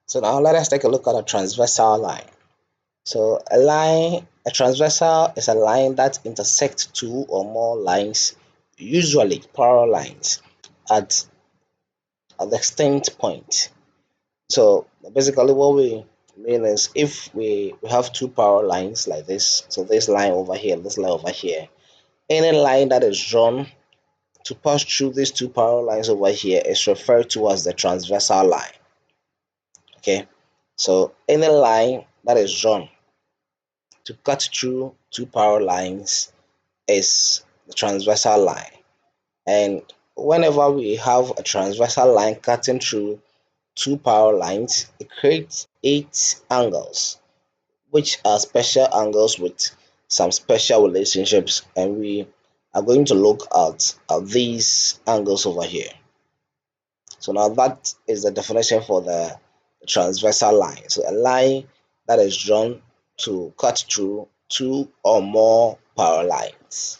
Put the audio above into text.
So now let us take a look at a transversal line. So a transversal is a line that intersects two or more lines, usually parallel lines, at the extent point. So basically what we mean is if we have two parallel lines like this, so this line over here, this line over here, any line that is drawn to pass through these two parallel lines over here is referred to as the transversal line. Okay, so any line that is drawn to cut through two parallel lines is the transversal line. And whenever we have a transversal line cutting through two parallel lines, it creates eight angles, which are special angles with some special relationships, and we are going to look at these angles over here. So now that is the definition for the transversal line. So a line that is drawn to cut through two or more parallel lines.